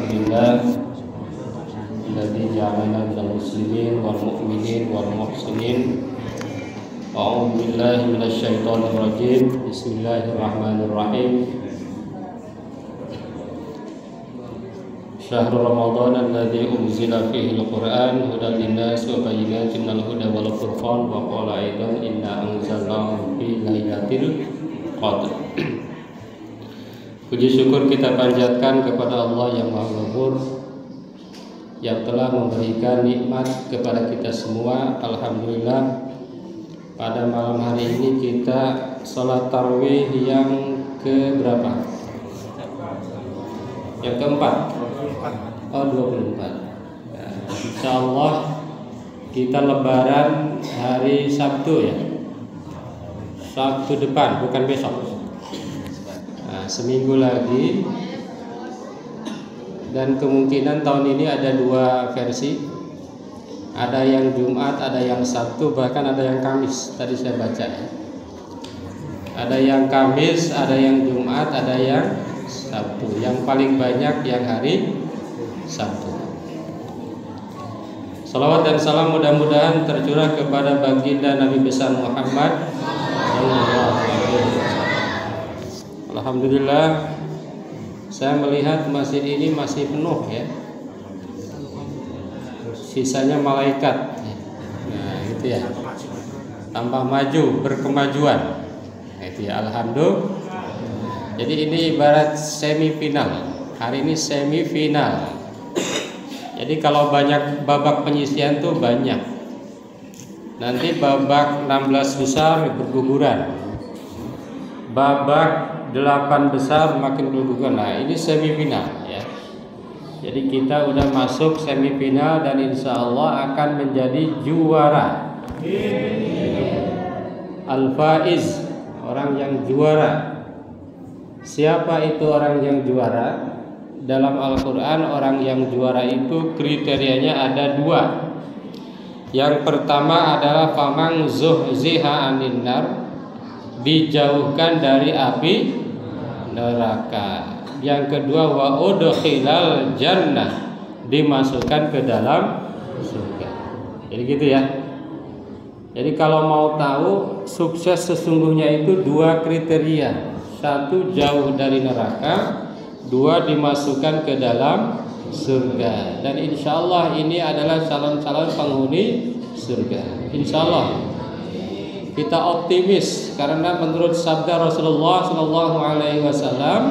Alhamdulillah alladzi ja'alana minal muslimin wal mu'minin wal muhsinin. A'udzu billahi minasy syaithanir rajim. Bismillahirrahmanirrahim. Syahrul Ramadan alladzi unzila fihi al-Qur'an hudan lin-nas wa bayyinatin minal huda wal furqan wa qala aidan inna anzalnahu fi lailatul qadr. Puji syukur kita panjatkan kepada Allah yang Maha Ghafur yang telah memberikan nikmat kepada kita semua. Alhamdulillah, pada malam hari ini kita sholat tarawih yang ke berapa? Yang keempat. Oh, 24. Nah, insya Allah kita lebaran hari Sabtu ya. Sabtu depan, bukan besok. Nah, seminggu lagi. Dan kemungkinan tahun ini ada dua versi. Ada yang Jumat, ada yang Sabtu, bahkan ada yang Kamis. Tadi saya baca ya. Ada yang Kamis, ada yang Jumat, ada yang Sabtu. Yang paling banyak yang hari Sabtu. Salawat dan salam mudah-mudahan tercurah kepada baginda Nabi besar Muhammad. Alhamdulillah, saya melihat masjid ini masih penuh ya. Sisanya malaikat. Nah, itu ya. Tambah maju, berkemajuan. Itu ya, alhamdulillah. Jadi ini ibarat semifinal. Hari ini semifinal. Jadi kalau banyak babak penyisian tuh banyak. Nanti babak 16 besar berguguran. Babak 8 besar makin berguguran. Nah, ini semifinal ya. Jadi kita udah masuk semifinal dan insya Allah akan menjadi juara. Al-Faiz, orang yang juara. Siapa itu orang yang juara? Dalam Al-Quran orang yang juara itu kriterianya ada dua. Yang pertama adalah famang zuhziha anin nar, dijauhkan dari api neraka. Yang kedua wa udkhilal jannah, dimasukkan ke dalam surga. Jadi gitu ya. Jadi kalau mau tahu sukses sesungguhnya itu dua kriteria. Satu, jauh dari neraka. Dua, dimasukkan ke dalam surga. Dan insya Allah ini adalah calon-calon penghuni surga. Insya Allah kita optimis karena menurut sabda Rasulullah SAW,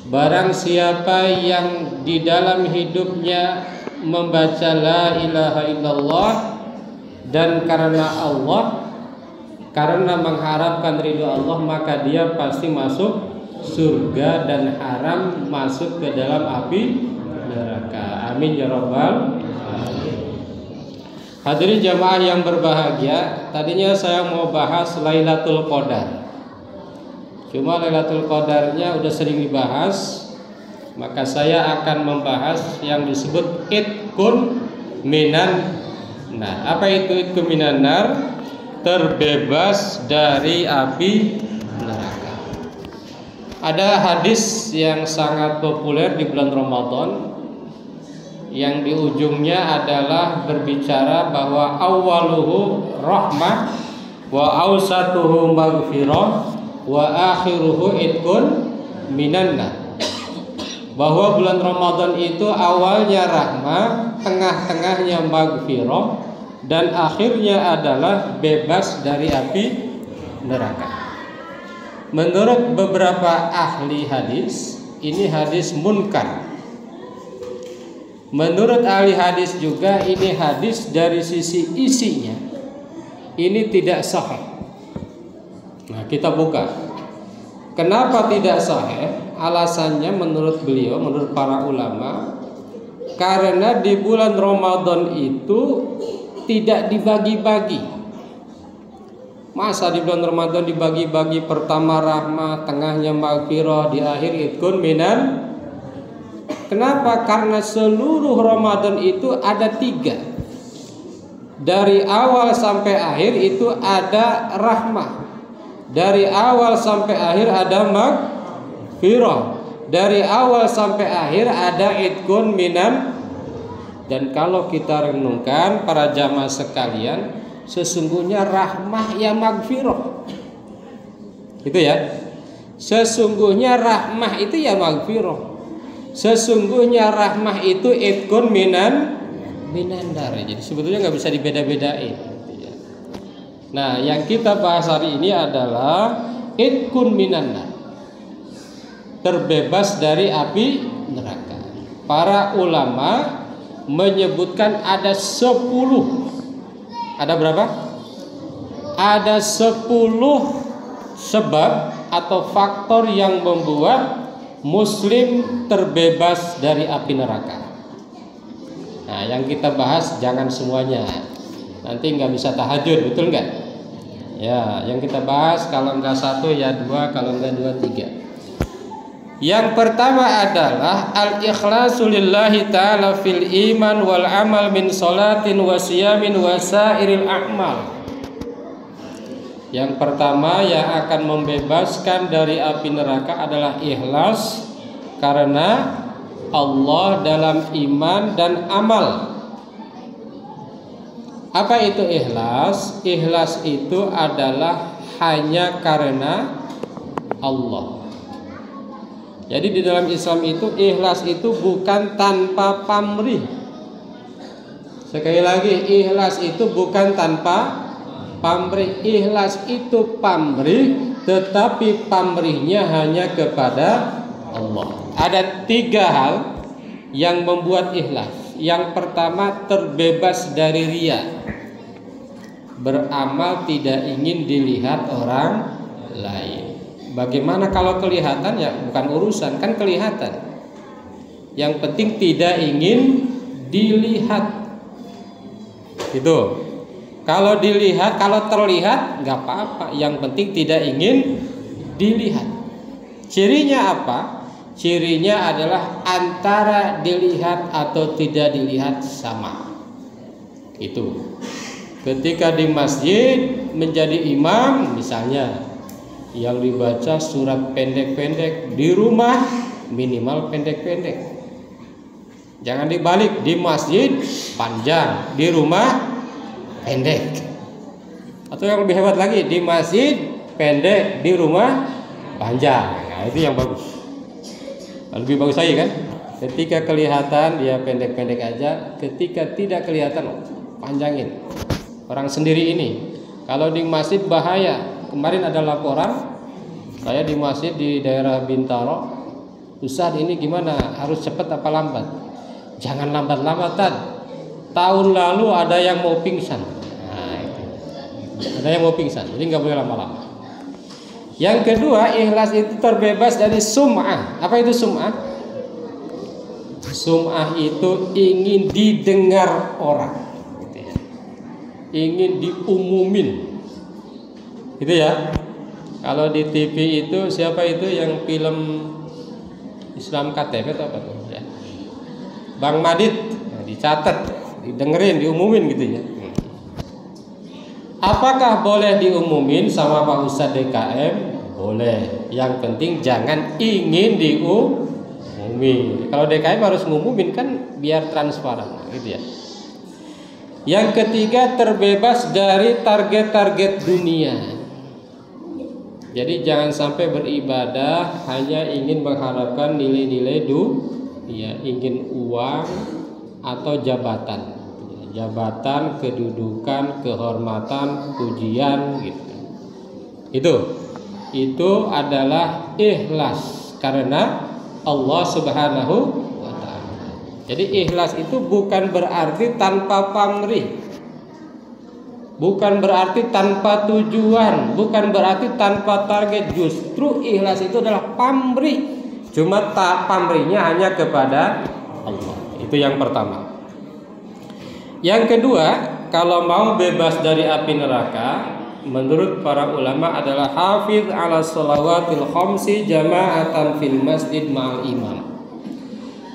barang siapa yang di dalam hidupnya membaca la ilaha illallah dan karena Allah, karena mengharapkan ridho Allah, maka dia pasti masuk surga dan haram masuk ke dalam api neraka. Amin ya rabbal alamin. Hadirin jamaah yang berbahagia, tadinya saya mau bahas Lailatul Qadar. Cuma Lailatul Qadarnya udah sering dibahas, maka saya akan membahas yang disebut Itqun minan nar. Apa itu Itqun minan nar? Terbebas dari api neraka. Ada hadis yang sangat populer di bulan Ramadan yang di ujungnya adalah berbicara bahwa awaluhu rahmah wa awsatuhu maghfirah wa akhiruhu itqun minan nar. Bahwa bulan Ramadan itu awalnya rahmah, tengah-tengahnya maghfirah, dan akhirnya adalah bebas dari api neraka. Menurut beberapa ahli hadis, ini hadis munkar. Menurut ahli hadis juga ini hadis dari sisi isinya ini tidak sahih. Nah, kita buka. Kenapa tidak sahih? Alasannya menurut beliau, menurut para ulama, karena di bulan Ramadan itu tidak dibagi-bagi. Masa di bulan Ramadan dibagi-bagi, pertama rahmah, tengahnya maghfirah, di akhir itqun minan. Kenapa? Karena seluruh Ramadan itu ada 3. Dari awal sampai akhir itu ada rahmah. Dari awal sampai akhir ada maghfirah. dari awal sampai akhir ada itkun minan. Dan kalau kita renungkan para jamaah sekalian, sesungguhnya rahmah ya magfirah. Itu ya. Sesungguhnya rahmah itu ya magfirah. Sesungguhnya rahmah itu itkun minan dar. Jadi sebetulnya nggak bisa dibeda-bedain. Nah, yang kita bahas hari ini adalah itkun minan dar, terbebas dari api neraka. Para ulama menyebutkan ada 10. Ada berapa? Ada 10 sebab atau faktor yang membuat muslim terbebas dari api neraka. Nah, yang kita bahas jangan semuanya, nanti nggak bisa tahajud, betul nggak? Ya, yang kita bahas kalau nggak 1 ya 2, kalau nggak 2 3. Yang pertama adalah al-ikhlasu lillahi ta'ala fil iman wal amal min salatin wa siyamin wa sairil a'mal. Yang pertama yang akan membebaskan dari api neraka adalah ikhlas karena Allah dalam iman dan amal. Apa itu ikhlas? Ikhlas itu adalah hanya karena Allah. Jadi di dalam Islam itu ikhlas itu bukan tanpa pamrih. Sekali lagi, ikhlas itu bukan tanpa pamrih. Ikhlas itu pamrih, tetapi pamrihnya hanya kepada Allah. Ada 3 hal yang membuat ikhlas. Yang pertama, terbebas dari riya. Beramal tidak ingin dilihat orang lain. Bagaimana kalau kelihatan? Ya bukan urusan, kan kelihatan. Yang penting tidak ingin dilihat. Itu. Kalau dilihat, kalau terlihat nggak apa-apa. Yang penting tidak ingin dilihat. Cirinya apa? Cirinya adalah antara dilihat atau tidak dilihat sama. Itu. Ketika di masjid menjadi imam misalnya, yang dibaca surat pendek-pendek, di rumah minimal pendek-pendek. Jangan dibalik, di masjid panjang, di rumah pendek. Atau yang lebih hebat lagi, di masjid pendek, di rumah panjang. Nah, itu yang bagus. Lebih bagus lagi kan? Ketika kelihatan dia pendek-pendek aja, ketika tidak kelihatan panjangin. Orang sendiri ini, kalau di masjid bahaya. Kemarin ada laporan, saya di masjid di daerah Bintaro, Ustaz ini gimana? Harus cepat apa lambat? Jangan lambat-lambatan. Tahun lalu ada yang mau pingsan. Nah, itu. Ada yang mau pingsan, jadi nggak boleh lama-lama. Yang kedua, ikhlas itu terbebas dari sum'ah. Apa itu sum'ah? Sum'ah itu ingin didengar orang, ingin diumumin. Gitu ya. Kalau di TV itu siapa itu yang film Islam KTP atau apa tuh ya? Bang Madid, nah, dicatat, didengerin, diumumin gitu ya. Apakah boleh diumumin sama Pak Ustadz DKM? Boleh. Yang penting jangan ingin diumumin. Kalau DKM harus ngumumin kan biar transparan gitu ya. Yang ketiga, terbebas dari target-target dunia. Jadi jangan sampai beribadah hanya ingin mengharapkan nilai-nilai dunia, ingin uang atau jabatan. Jabatan, kedudukan, kehormatan, pujian gitu. Itu adalah ikhlas karena Allah Subhanahu wa taala. Jadi ikhlas itu bukan berarti tanpa pamrih. Bukan berarti tanpa tujuan, bukan berarti tanpa target. Justru ikhlas itu adalah pamrih. Cuma pamrihnya hanya kepada Allah. Itu yang pertama. Yang kedua, kalau mau bebas dari api neraka, menurut para ulama adalah hafiz ala shalawatil khamsi jama'atan fil masjid ma'al imam.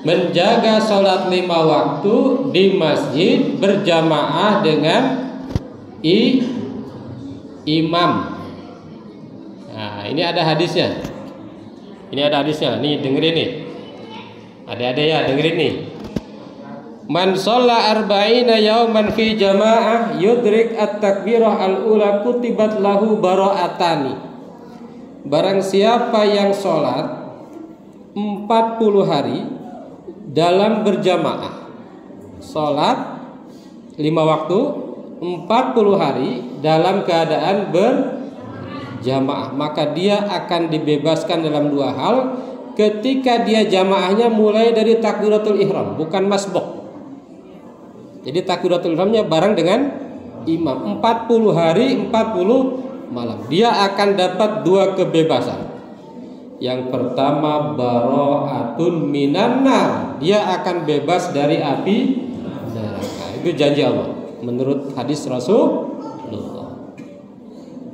Menjaga sholat 5 waktu di masjid berjamaah dengan imam. Nah, ini ada hadisnya. Ini ada hadisnya. Nih dengerin nih. Ada ya, dengerin nih. Man shalla arba'ina yauman fi jamaah yudrik at-takbirah al-ula kutibat lahu bara'atani. Barang siapa yang sholat 40 hari dalam berjamaah, sholat 5 waktu 40 hari dalam keadaan berjamaah, maka dia akan dibebaskan dalam 2 hal. Ketika dia jamaahnya mulai dari takbiratul ihram, bukan masbuk. Jadi takbiratul ihramnya bareng dengan imam 40 hari 40 malam. Dia akan dapat 2 kebebasan. Yang pertama bara'atun minan nar. Dia akan bebas dari api neraka. Itu janji Allah menurut hadis Rasulullah.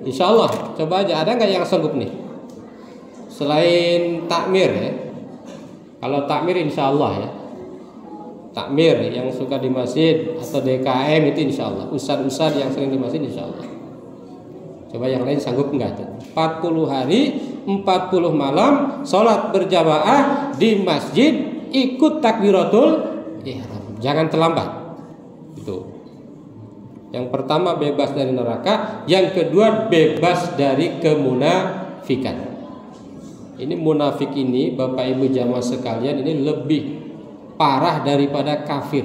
Insyaallah, coba aja ada nggak yang sanggup nih? Selain takmir ya. Kalau takmir insyaallah ya. Takmir yang suka di masjid atau DKM itu insya Allah. Ustadz yang sering di masjid insya Allah. Coba yang lain sanggup enggak tuh? 40 hari 40 malam sholat berjamaah di masjid, ikut takbiratul ihram. Jangan terlambat. Itu. Yang pertama bebas dari neraka, yang kedua bebas dari kemunafikan. Ini munafik ini Bapak Ibu jamaah sekalian ini lebih parah daripada kafir.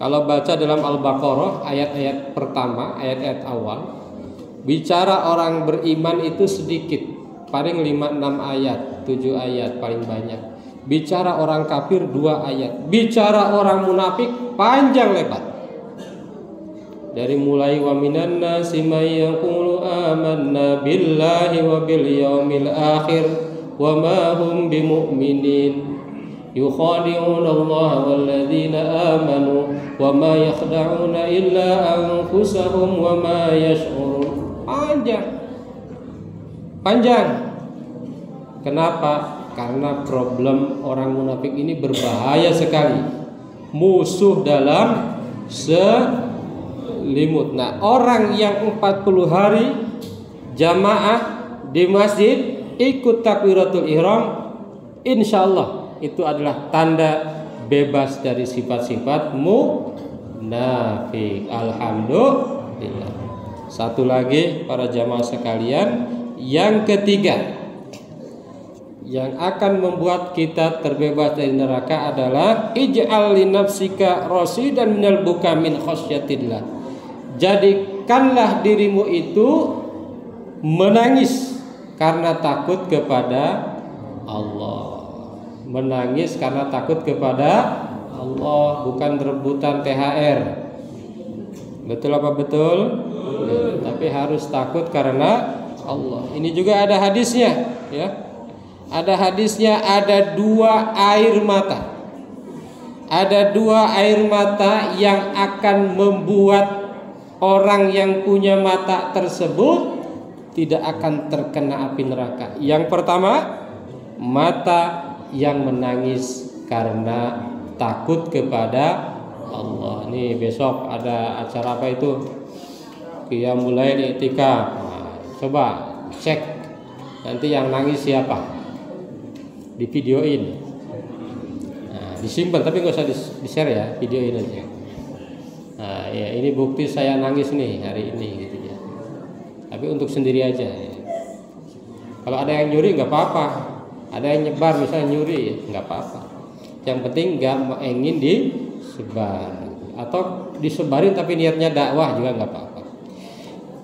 Kalau baca dalam Al-Baqarah ayat-ayat pertama, ayat-ayat awal, bicara orang beriman itu sedikit, paling 5-6 ayat, 7 ayat paling banyak. Bicara orang kafir 2 ayat. Bicara orang munafik panjang lebar. Dari mulai wa minan nasi may yaqulu amanna billahi wa bil yaumil akhir wa ma hum bimu'minin. يخادعون الله والذين آمنوا وما يخدعون إلا أنفسهم وما يشعرون. Panjang. Kenapa? Karena problem orang munafik ini berbahaya sekali. Musuh dalam selimut. Nah, orang yang 40 hari jamaah di masjid ikut takbiratul ihram, insyaallah itu adalah tanda bebas dari sifat-sifat munafik. Alhamdulillah. Satu lagi para jamaah sekalian, yang ketiga yang akan membuat kita terbebas dari neraka adalah ij'al li nafsika rasidan minal buka min khasyatillah. Jadikanlah dirimu itu menangis karena takut kepada Allah. Menangis karena takut kepada Allah, bukan rebutan THR. Betul apa betul? Tapi harus takut karena Allah. Ini juga ada hadisnya, ya. Ada hadisnya, ada 2 air mata. Ada 2 air mata yang akan membuat orang yang punya mata tersebut tidak akan terkena api neraka. Yang pertama, mata yang menangis karena takut kepada Allah. Nih besok ada acara apa itu? Qiyamul Lail I'tikaf. Nah, coba cek nanti yang nangis siapa? Di videoin. Nah, disimpan tapi nggak usah di-share ya, videoin aja. Nah, ya ini bukti saya nangis nih hari ini gitu ya. Tapi untuk sendiri aja. Ya. Kalau ada yang nyuri nggak apa-apa. Ada yang nyebar misalnya nyuri, nggak apa-apa. Yang penting nggak ingin disebar atau disebarin tapi niatnya dakwah juga nggak apa-apa.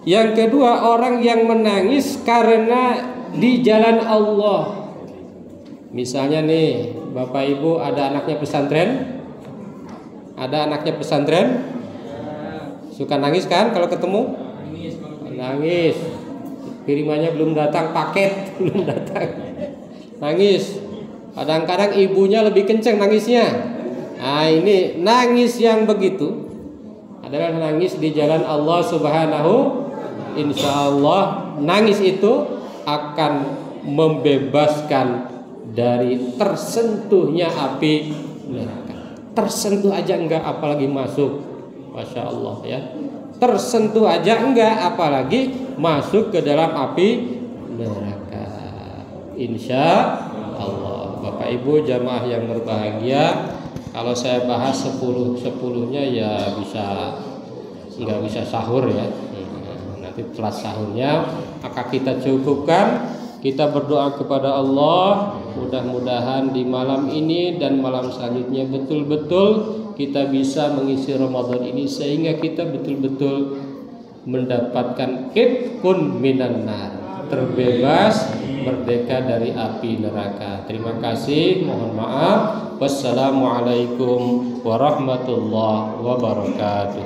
Yang kedua, orang yang menangis karena di jalan Allah. Misalnya nih, Bapak Ibu ada anaknya pesantren, suka nangis kan kalau ketemu? Nangis. Kirimannya belum datang, paket belum datang. Nangis. Kadang-kadang ibunya lebih kenceng nangisnya. Nah, ini nangis yang begitu adalah nangis di jalan Allah Subhanahu. Insyaallah nangis itu akan membebaskan dari tersentuhnya api neraka. Tersentuh aja enggak, apalagi masuk. Masya Allah ya. Tersentuh aja enggak, apalagi masuk ke dalam api neraka. insya Allah. Bapak Ibu jamaah yang berbahagia, kalau saya bahas 10-10-nya ya nggak bisa sahur ya. Nanti telat sahurnya, maka kita cukupkan. Kita berdoa kepada Allah, mudah-mudahan di malam ini dan malam selanjutnya betul-betul kita bisa mengisi Ramadan ini sehingga kita betul-betul mendapatkan itqun minan nar, terbebas, merdeka dari api neraka. Terima kasih, mohon maaf. Wassalamualaikum warahmatullahi wabarakatuh.